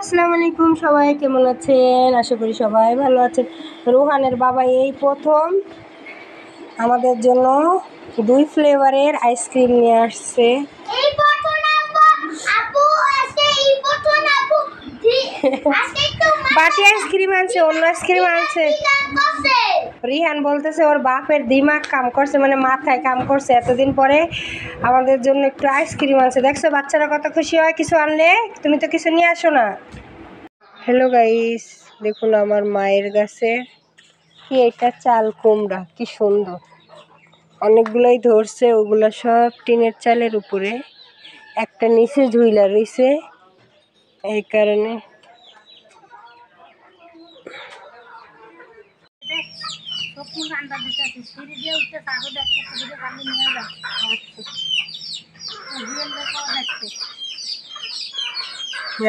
আসসালামু আলাইকুম, সবাই কেমন আছেন? আশা করি সবাই ভালো আছেন। রোহানের বাবা এই প্রথম আমাদের জন্য 2 ফ্লেভারের আইসক্রিম নিয়ে আসছে। বাটি আইসক্রিম আনছে, অন্য আইসক্রিম আনছে। রিহান বলতেছে ওর বাপের দিমাগ কাম করছে, মানে মাথায় কাম করছে, এতদিন পরে আমাদের জন্য একটু আইসক্রিম আনছে। দেখছো বাচ্চারা কত খুশি হয় কিছু আনলে। তুমি তো কিছু নিয়ে আসো না। হ্যালো গাইস, দেখুন আমার মায়ের গাছে কি এটা চাল কুমড়া, কি সুন্দর, অনেকগুলাই ধরছে। ওগুলা সব টিনের চালের উপরে, একটা নিচে ঝুইলা রইছে, এই কারণে।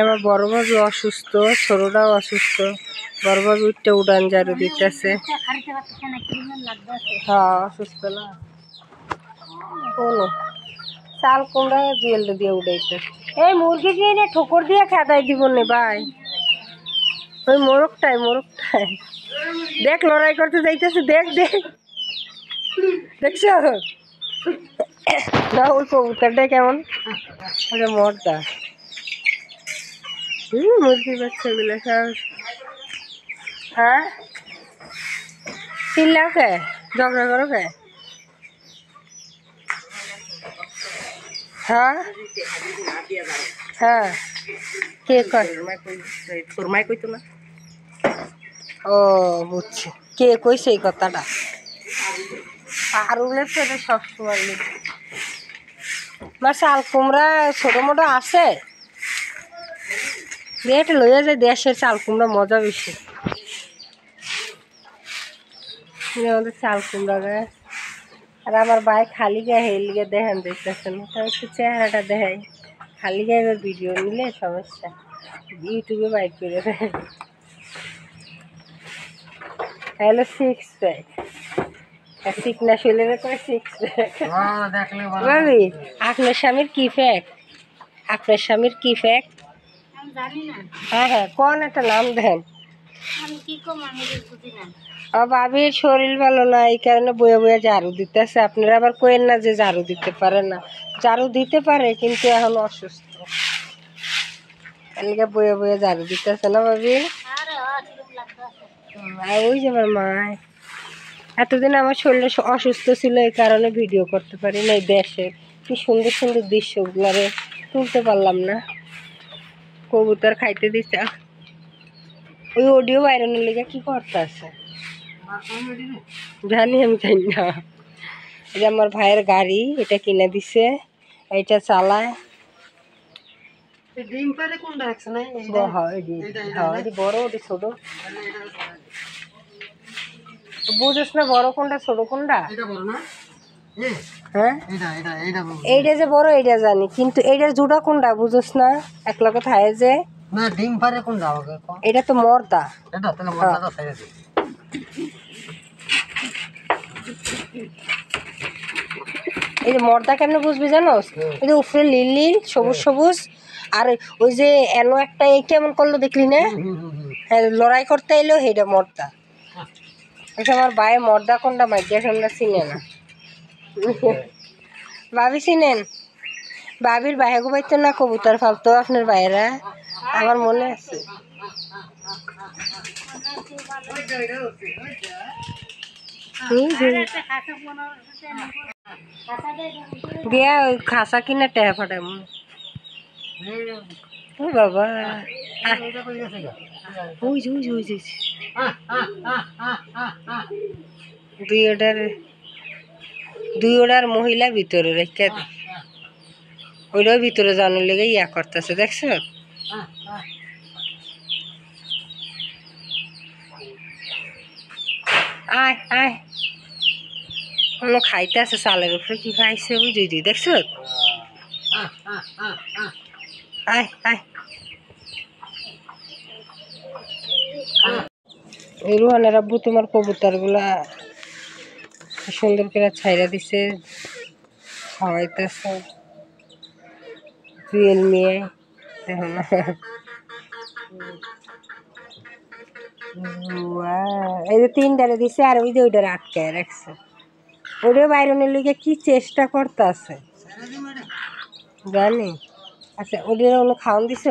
আমার বড় ভাবি অসুস্থ, ছোটটাও অসুস্থ। বড় ভাবি উঠতে উড়ান ঝাড়ু দিতেছে। হ্যাঁ অসুস্থ না, কোনো চাল কুমড়া জুয়েল দিয়ে উড়াইতে। এই মুরগি দিয়ে রে ঠোকর দিয়ে খেদাই দিব নে ভাই। ওই মোরগটাই দেখ লড়াই করতে যাইতেছে, দেখ দেখ, দেখছ না ওই কবুতরটা কেমন মরদা। মুরগির বাচ্চাগুলো সব। হ্যাঁ চিল্লাও কে, ঝগড়া করো কে? হ্যাঁ হ্যাঁ কে কয়? তোর মাই কইতো না? ও বুঝছি, কে কইছে এই কথাটা? পারুলের সাথে সবসময় আমার চাল কুমড়া ছোটো মোটো আছে, এটা লইয়া যায়। দেশের চাল কুমড়া মজা বেশি। আমাদের চাল কুমড়া গাছ। আর আমার ভাই খালি গায়ে হেলিগে দেখেন দেখতেছেন, তাও একটু চেহারাটা দেখাই। খালি গায়ে এবার ভিডিও নিলে সমস্যা, ইউটিউবে বাইক করে দেয়। হ্যালো 6 প্যাক, চিকনা শরীরে করে 6 প্যাক। ভাবি আপনার স্বামীর কি ফ্যাক? আপনার স্বামীর কি ফ্যাক? হ্যাঁ হ্যাঁ কোন একটা নাম দেন। ভাবির শরীর ভালো না, এই কারণে বয়ে বয়ে ঝাড়ু দিতেছে। আপনারা আবার কোয়েন না যে ঝাড়ু দিতে পারে না, ঝাড়ু দিতে পারে কিন্তু এখন অসুস্থ, এদিকে বয়ে বয়ে ঝাড়ু দিতেছে না ভাবি। ওই যে আমার মা, এতদিন আমার শরীর অসুস্থ ছিল, এই কারণে ভিডিও করতে পারি না। এই দেশের কি সুন্দর সুন্দর দৃশ্যগুলারে তুলতে পারলাম না। কবুতর খাইতে দিছে, ওই অডিও বাইরানোর লেগে কি করতে আছে জানি, আমি জানি না। এটা আমার ভাইয়ের গাড়ি, এটা কিনে দিছে, এটা চালায়। বড় ওটি ছোট, বুঝোস না বড় কোনটা ছোট কোনটা? হ্যাঁ এইটা যে বড় এইটা জানি, কিন্তু এইটার জুড়া কোনটা বুঝোস না? এক লগে থাকে যে না ডিম পারে কোনটা? এটা তো মর্দা, এটা তাহলে মর্দাটা খাইয়া দে। এই যে মর্দা কেমনে বুঝবি জানোস? এই যে উপরে নীল নীল সবুজ সবুজ, আর ওই যে এনো একটা এই কেমন করলো দেখলি না? হ্যাঁ লড়াই করতে এলো, সেইটা মর্দা। আমার ভাই মর্দা কোনটা মাইডিয়া কোনটা চিনে না। ভাবি চিনেন? ভাবির বাইরে বাইতো না কবুতর ফালতো আপনার বাইরা, আমার মনে আছে। গিয়া ওই খাসা কিনা টেহা ফাটাম বাবা। দুই ওটার মহিলা ভিতরে রেখে দে, ওইটাও ভিতরে জানার লেগে ইয়া করতেছে, দেখছো? আয় আয় কোনো খাইতে আছে চালের উপরে, কি খাইছে ওই দুই দেখছো? আয় আয় এই রুহানের আব্বু তোমার কবুতর গুলা সুন্দর করে ছাইরা দিছে, খাওয়াইতেছে জুয়েল নিয়ে। দেখো না এই যে 3টারে দিছে আর ওই যে ওইটারে আটকায় রাখছে। ওইটা বাইরনের লিগে কি চেষ্টা করতেছে জানি। আচ্ছা ওইটার কোনো খাওয়ান দিছ?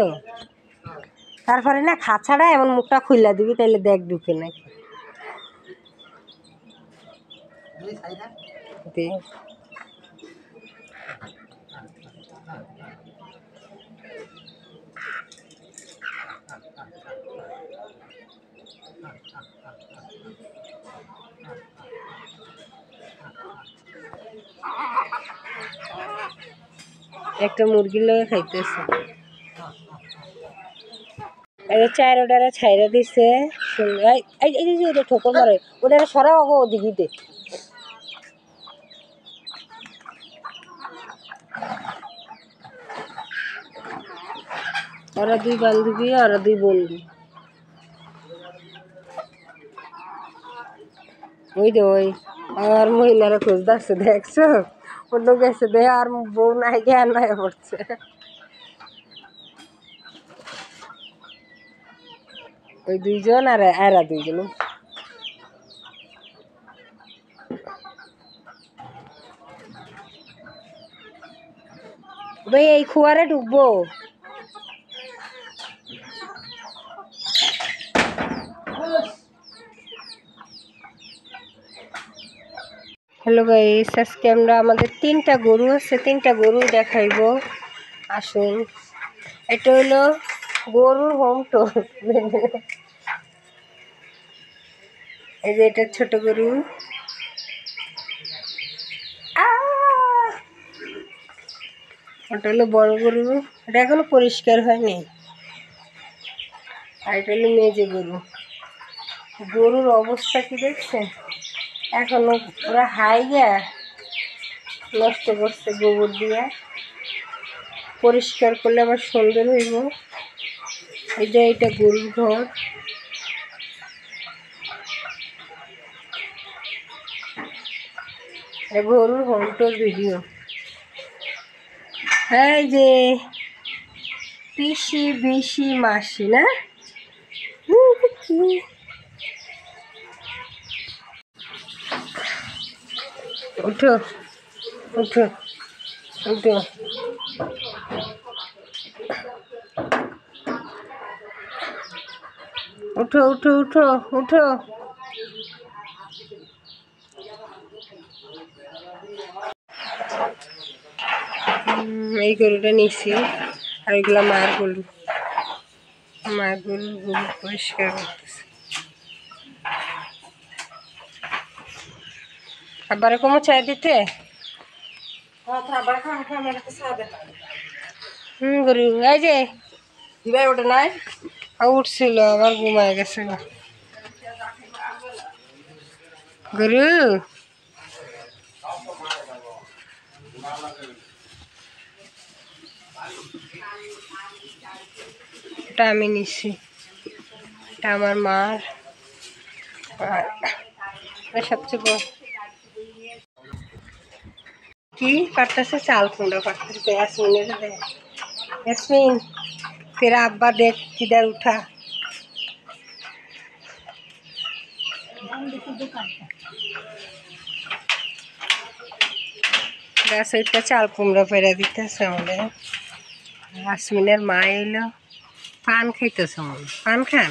তারপরে না খাঁচাটা এমন মুখটা খুললা দিবি তাইলে দেখ ঢুকে নাকি। একটা মুরগির লগে খাইতেছে। চারোটারে ছাইরা দিছে। ওটা ঠোকর মারে ওটা সরা হবো ওদিকে। ওরা 2 বান্ধবী, ওরা 2 বন্ধু। ওই যে ওই আর মহিলারা খুঁজতেছে দেখছো, অন্য গেছে দে আর বউ নাই জ্ঞান হয়ে পড়ছে। ওই 2 জন আর এরা 2 জন। ভাই এই খুয়ারে ঢুকবো। হ্যালো গাইস, আজকে আমরা আমাদের 3টা গরু আছে, 3টা গরু দেখাইবো। আসুন, এটা হলো গরুর হোম টোর। এই যে এটা ছোট গরু, ওটা হলো বড় গরু, এটা এখনো পরিষ্কার হয়নি। আর এটা হলো মেজে গরু। গরুর অবস্থা কি দেখছে, এখনো ওরা হাইয়া নষ্ট করছে গোবর দিয়ে। পরিষ্কার করলে আবার সুন্দর হইব। এই যে এটা গরুর ঘর। গরুর হোমটোর ভিডিও। এই যে পিসি বিসি মাসি না, উঠো উঠো উঠো। উঠো উঠো উঠো উঠো। এই গরুটা নিছি, আর ওইগুলা মায়ের গরু। মায়ের গরুর গরু পরিষ্কার করতেছে। আবার কমো চাই দিতে। গরু এই যে ওটা নাই, উঠছিল আবার ঘুমায় গেছে গরু। এটা আমি নিছি, এটা আমার মার। সবচেয়ে বড় কি কাটতেছে, চাল কুমড়া काटते। यास्मीन तेरा अब्बा देख किधर उठा। একটা চাল কুমড়া পেরা দিতেছে আমাদের। ইয়াসমিনের মা এলো, পান খাইতেছে। পান খান।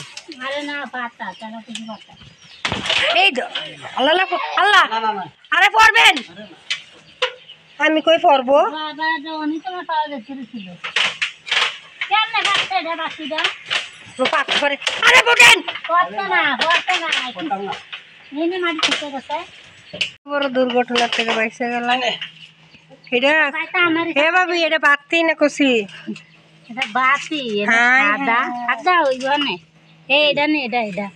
এই তো আল্লাহ আল্লাহ, আরে পড়বেন। আমি কই পড়বো, আরে বকেন বড় দুর্ঘটনার থেকে বাইসে গেলাম। এটা হে ভাবি, এটা বাতি না কষি? এটা বাতি, আদা আদা ওই মানে এটা নে, এটা এটা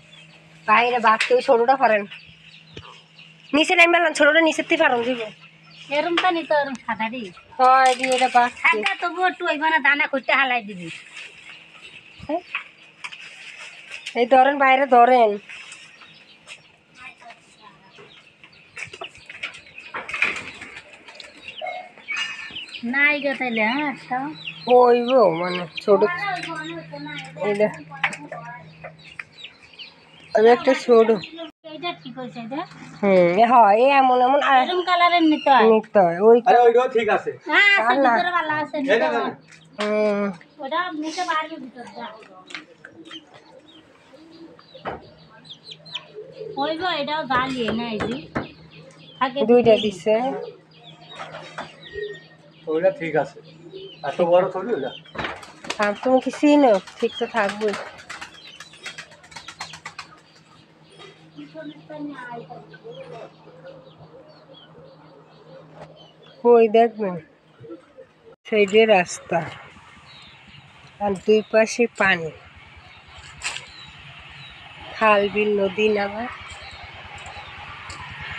বাইরে বাতি। ওই ছোটটা পারেন নিচে নাই মেলান, ছোটটা নিচের থেকে পারেন দিব এরম তা নি তো এরম সাদা দি হয় দি। এটা বাতি সাদা তো একটু ওই মানে দানা খুঁজতে হালাই দিবি। এই ধরেন বাইরে ধরেন। নাই গো তাইলে। হ্যাঁ ওইব মানে ছোট এটা আমি একটা ছোট হয় এমন এমন নিতে হয় ওই ঠিক আছে দুইটা দিছে ওইটা ঠিক আছে এত বড় থলি ওটা তুমি কি চিনো ঠিক তো থাকবে ওই দেখবেন সাইডে রাস্তা আর দুই পাশে পানি খাল বিল নদী নামা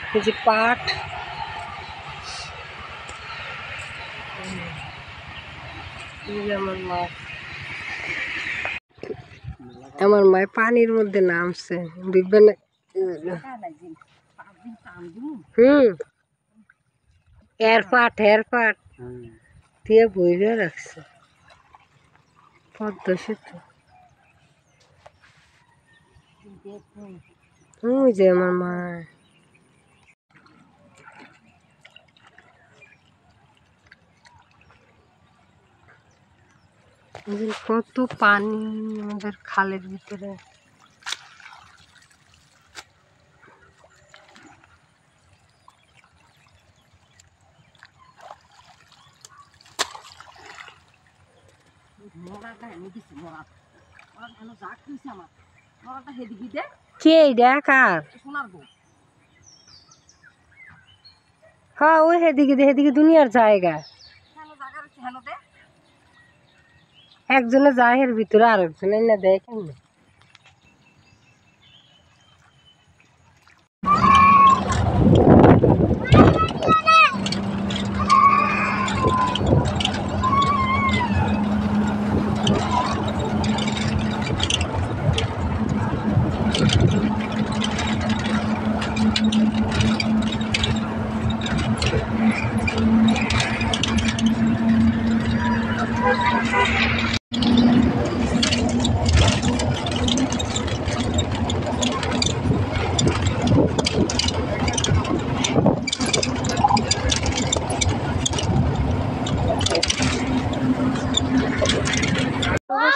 এই যে পাট আমার মায়ের পানির মধ্যে নামছে দেখবেন এয়ারপাট দিয়ে বইরে রাখছে পদ্মা সেতু ওই যে আমার মা কত পানি আমাদের খালের ভিতরে কে কার হ্যাঁ ওই হেদিকে দুনিয়ার জায়গা একজনে যায় এর ভিতরে আর একজনে না দেয় কেমন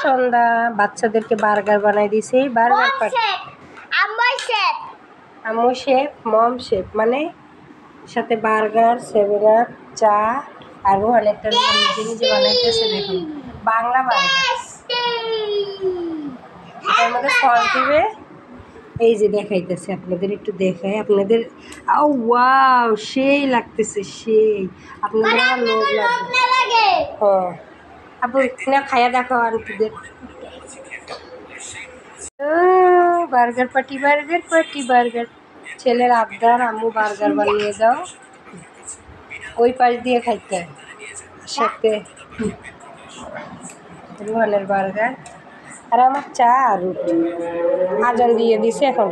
সন্ধ্যা বাচ্চাদেরকে বার্গার বানাই দিয়েছি বার্গার আম্মু শেফ মম শেফ মানে সাথে বার্গার 7 আপ চা আর অনেকটা নিজে নিজে বানাইতেছে দেখুন বাংলা বার্গার এর মধ্যে সস দিবে এই যে দেখাইতেছে আপনাদের একটু দেখাই আপনাদের ওয়াও সেই লাগতেছে সেই আপনাদের আমার লোভ লাগে হ্যাঁ আপু না খাইয়া দেখো আন্টিদের বার্গার বার্গার ছেলের আবদার আম্মু বার্গার বানিয়ে দাও ওই পাশ দিয়ে খাইতে সাথে রুহানের বার্গার আর আমার চা আর রুটি আজান দিয়ে দিছে এখন